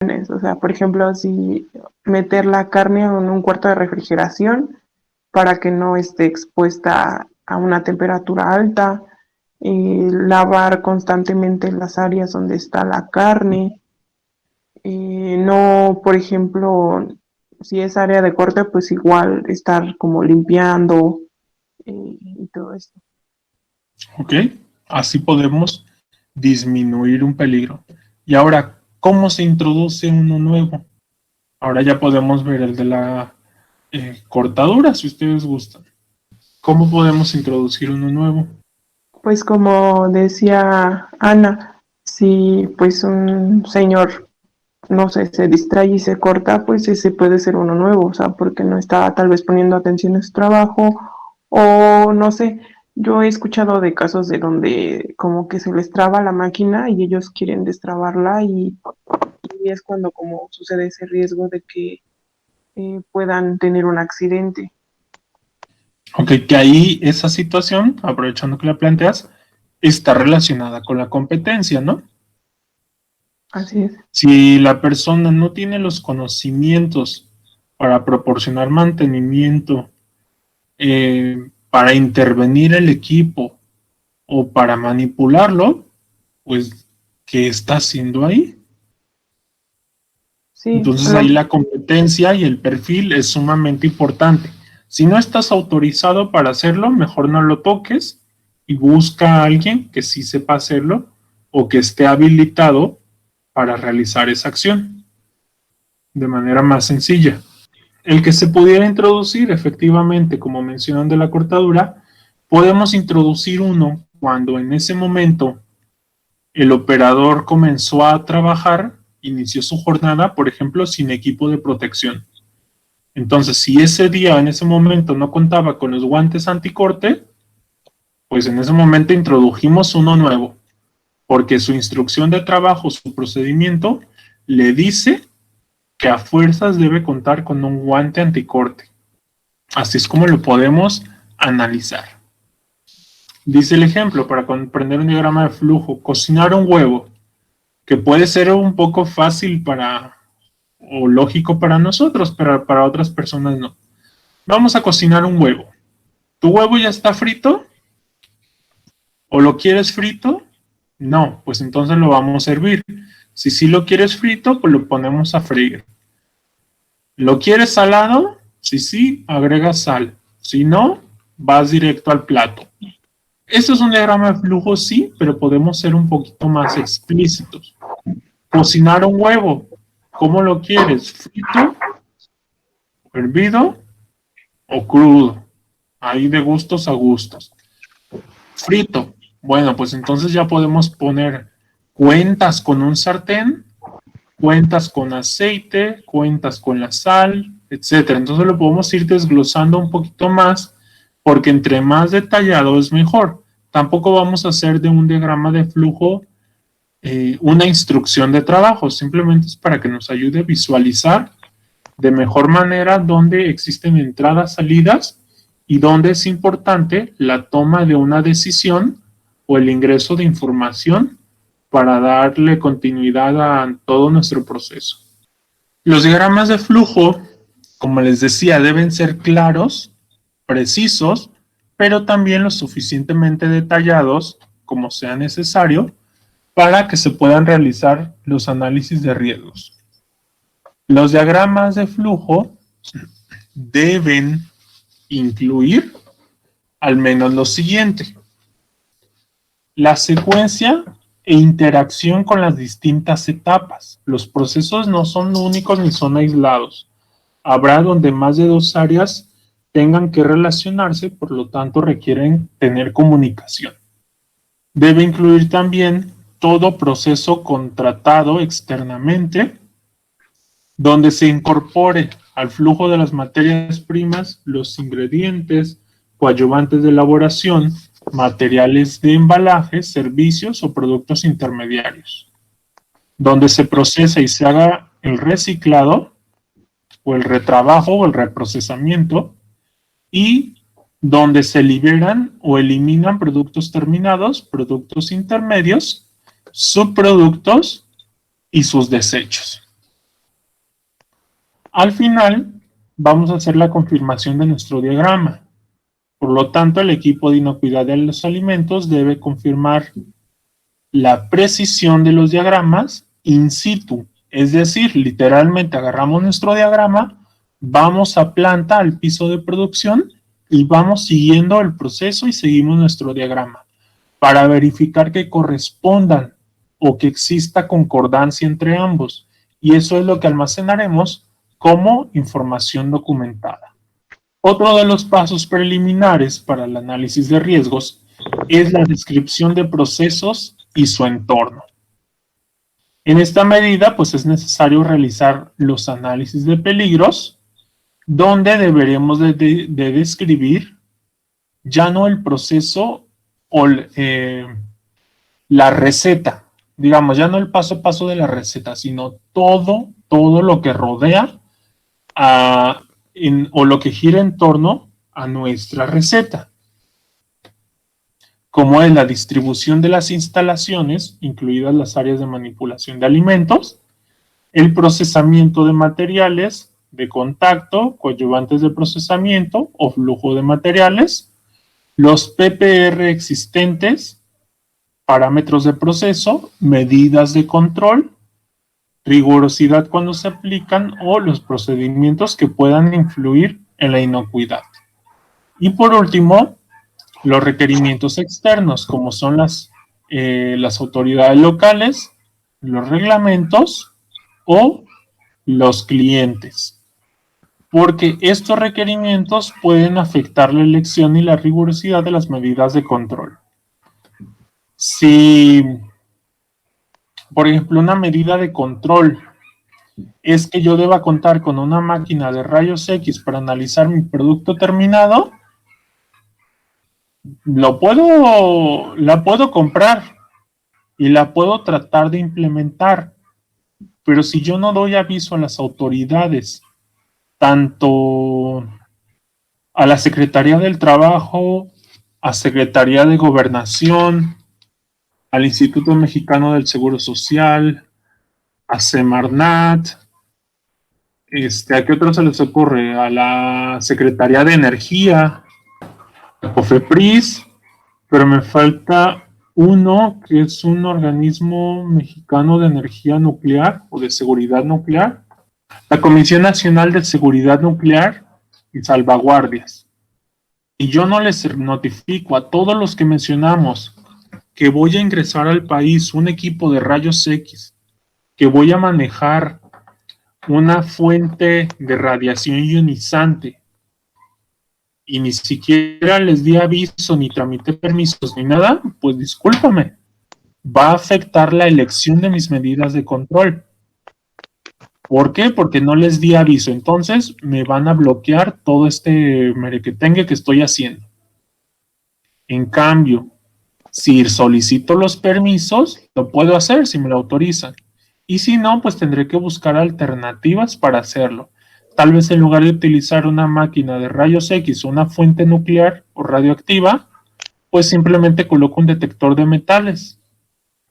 O sea, por ejemplo, si meter la carne en un cuarto de refrigeración para que no esté expuesta a una temperatura alta, lavar constantemente las áreas donde está la carne, no, por ejemplo, si es área de corte, pues igual estar como limpiando y todo esto. ¿Ok? Así podemos disminuir un peligro. Y ahora, ¿cómo se introduce uno nuevo? Ahora ya podemos ver el de la cortadura, si ustedes gustan. ¿Cómo podemos introducir uno nuevo? Pues como decía Ana, si pues un señor, no sé, se distrae y se corta, pues ese puede ser uno nuevo, o sea, porque no está tal vez poniendo atención a su trabajo o no sé. Yo he escuchado de casos de donde como que se les traba la máquina y ellos quieren destrabarla y es cuando como sucede ese riesgo de que puedan tener un accidente. Ok, que ahí esa situación, aprovechando que la planteas, está relacionada con la competencia, ¿no? Así es. Si la persona no tiene los conocimientos para proporcionar mantenimiento, para intervenir el equipo o para manipularlo, pues, ¿qué está haciendo ahí? Sí, Entonces ahí la competencia y el perfil es sumamente importante. Si no estás autorizado para hacerlo, mejor no lo toques y busca a alguien que sí sepa hacerlo o que esté habilitado para realizar esa acción de manera más sencilla. El que se pudiera introducir efectivamente, como mencionan de la cortadura, podemos introducir uno cuando en ese momento el operador comenzó a trabajar, inició su jornada, por ejemplo, sin equipo de protección. Entonces, si ese día, en ese momento, no contaba con los guantes anticorte, pues en ese momento introdujimos uno nuevo, porque su instrucción de trabajo, su procedimiento, le dice que a fuerzas debe contar con un guante anticorte. Así es como lo podemos analizar. Dice el ejemplo, para comprender un diagrama de flujo, cocinar un huevo, que puede ser un poco fácil para o lógico para nosotros, pero para otras personas no. Vamos a cocinar un huevo. ¿Tu huevo ya está frito? ¿O lo quieres frito? No, pues entonces lo vamos a hervir. Si sí lo quieres frito, pues lo ponemos a freír. ¿Lo quieres salado? Si sí, agregas sal. Si no, vas directo al plato. Esto es un diagrama de flujo, sí, pero podemos ser un poquito más explícitos. Cocinar un huevo. ¿Cómo lo quieres? ¿Frito? ¿Hervido? ¿O crudo? Ahí de gustos a gustos. Frito. Bueno, pues entonces ya podemos poner cuentas con un sartén, cuentas con aceite, cuentas con la sal, etcétera. Entonces lo podemos ir desglosando un poquito más, porque entre más detallado es mejor. Tampoco vamos a hacer de un diagrama de flujo una instrucción de trabajo, simplemente es para que nos ayude a visualizar de mejor manera dónde existen entradas, salidas y dónde es importante la toma de una decisión o el ingreso de información para darle continuidad a todo nuestro proceso. Los diagramas de flujo, como les decía, deben ser claros, precisos, pero también lo suficientemente detallados como sea necesario para que se puedan realizar los análisis de riesgos. Los diagramas de flujo deben incluir al menos lo siguiente: la secuencia e interacción con las distintas etapas. Los procesos no son únicos ni son aislados. Habrá donde más de dos áreas tengan que relacionarse, por lo tanto requieren tener comunicación. Debe incluir también todo proceso contratado externamente, donde se incorpore al flujo de las materias primas los ingredientes, coadyuvantes de elaboración, materiales de embalaje, servicios o productos intermediarios, donde se procesa y se haga el reciclado o el retrabajo o el reprocesamiento, y donde se liberan o eliminan productos terminados, productos intermedios, subproductos y sus desechos. Al final, vamos a hacer la confirmación de nuestro diagrama. Por lo tanto, el equipo de inocuidad de los alimentos debe confirmar la precisión de los diagramas in situ. Es decir, literalmente agarramos nuestro diagrama, vamos a planta, al piso de producción, y vamos siguiendo el proceso y seguimos nuestro diagrama para verificar que correspondan o que exista concordancia entre ambos. Y eso es lo que almacenaremos como información documentada. Otro de los pasos preliminares para el análisis de riesgos es la descripción de procesos y su entorno. En esta medida, pues es necesario realizar los análisis de peligros, donde deberemos de describir ya no el proceso o la receta, digamos, ya no el paso a paso de la receta, sino todo lo que rodea o lo que gira en torno a nuestra receta, como es la distribución de las instalaciones, incluidas las áreas de manipulación de alimentos, el procesamiento de materiales de contacto, coadyuvantes de procesamiento o flujo de materiales, los PPR existentes, parámetros de proceso, medidas de control, rigurosidad cuando se aplican o los procedimientos que puedan influir en la inocuidad. Y por último, los requerimientos externos, como son las autoridades locales, los reglamentos o los clientes. Porque estos requerimientos pueden afectar la elección y la rigurosidad de las medidas de control. Si, por ejemplo, una medida de control es que yo deba contar con una máquina de rayos X para analizar mi producto terminado, la puedo comprar y la puedo tratar de implementar, pero si yo no doy aviso a las autoridades, tanto a la Secretaría del Trabajo, a Secretaría de Gobernación, al Instituto Mexicano del Seguro Social, a Semarnat, ¿a qué otro se les ocurre? A la Secretaría de Energía, COFEPRIS, pero me falta uno que es un organismo mexicano de energía nuclear o de seguridad nuclear, la Comisión Nacional de Seguridad Nuclear y Salvaguardias. Y yo no les notifico a todos los que mencionamos que voy a ingresar al país un equipo de rayos X, que voy a manejar una fuente de radiación ionizante, y ni siquiera les di aviso, ni tramité permisos, ni nada, pues discúlpame, va a afectar la elección de mis medidas de control. ¿Por qué? Porque no les di aviso, entonces me van a bloquear todo este merequetengue que estoy haciendo. En cambio, si solicito los permisos, lo puedo hacer si me lo autorizan. Y si no, pues tendré que buscar alternativas para hacerlo. Tal vez en lugar de utilizar una máquina de rayos X o una fuente nuclear o radioactiva, pues simplemente coloco un detector de metales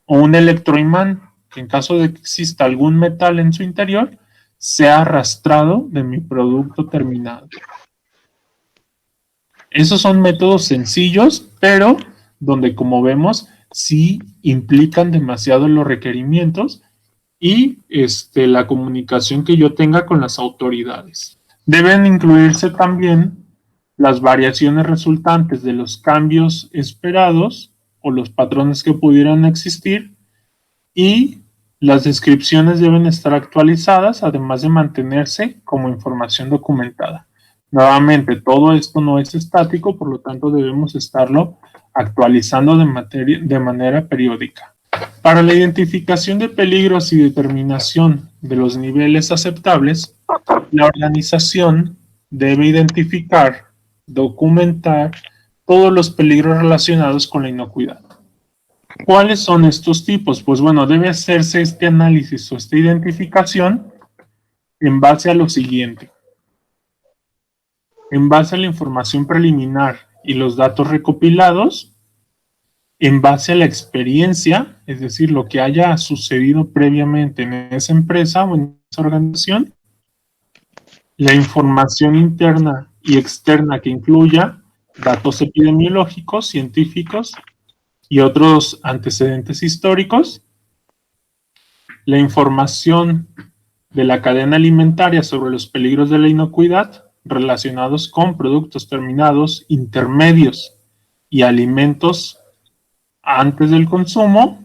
o un electroimán, que en caso de que exista algún metal en su interior, sea arrastrado de mi producto terminado. Esos son métodos sencillos, pero donde, como vemos, sí implican demasiado los requerimientos y la comunicación que yo tenga con las autoridades. Deben incluirse también las variaciones resultantes de los cambios esperados o los patrones que pudieran existir, y las descripciones deben estar actualizadas, además de mantenerse como información documentada. Nuevamente, todo esto no es estático, por lo tanto debemos estarlo actualizando de manera periódica. Para la identificación de peligros y determinación de los niveles aceptables, la organización debe identificar, documentar todos los peligros relacionados con la inocuidad. ¿Cuáles son estos tipos? Pues bueno, debe hacerse este análisis o esta identificación en base a lo siguiente. En base a la información preliminar y los datos recopilados, en base a la experiencia, es decir, lo que haya sucedido previamente en esa empresa o en esa organización, La información interna y externa que incluya datos epidemiológicos, científicos y otros antecedentes históricos. La información de la cadena alimentaria sobre los peligros de la inocuidad relacionados con productos terminados, intermedios y alimentos antes del consumo.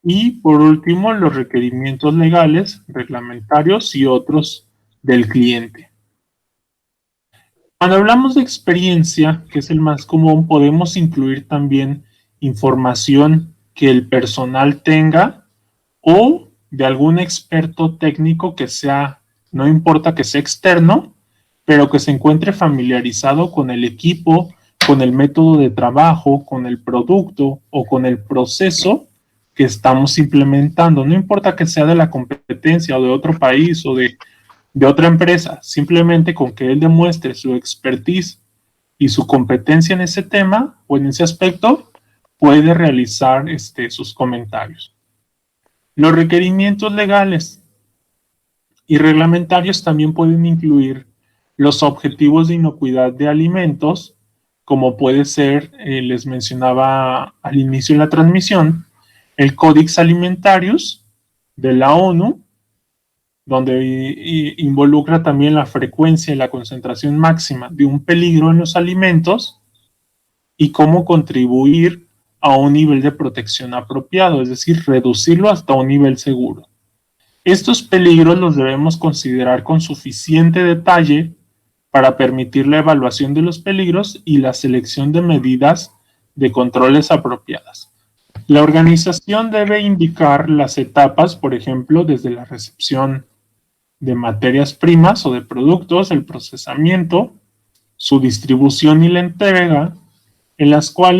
Y por último, los requerimientos legales, reglamentarios y otros del cliente. Cuando hablamos de experiencia, que es el más común, podemos incluir también información que el personal tenga o de algún experto técnico que sea, no importa que sea externo, pero que se encuentre familiarizado con el equipo, con el método de trabajo, con el producto o con el proceso que estamos implementando. No importa que sea de la competencia o de otro país o de otra empresa, simplemente con que él demuestre su expertise y su competencia en ese tema o en ese aspecto, puede realizar sus comentarios. Los requerimientos legales y reglamentarios también pueden incluir los objetivos de inocuidad de alimentos, como puede ser, les mencionaba al inicio de la transmisión, el Codex Alimentarius de la ONU, donde involucra también la frecuencia y la concentración máxima de un peligro en los alimentos y cómo contribuir a un nivel de protección apropiado, es decir, reducirlo hasta un nivel seguro. Estos peligros los debemos considerar con suficiente detalle para permitir la evaluación de los peligros y la selección de medidas de controles apropiadas. La organización debe indicar las etapas, por ejemplo, desde la recepción de materias primas o de productos, el procesamiento, su distribución y la entrega, en las cuales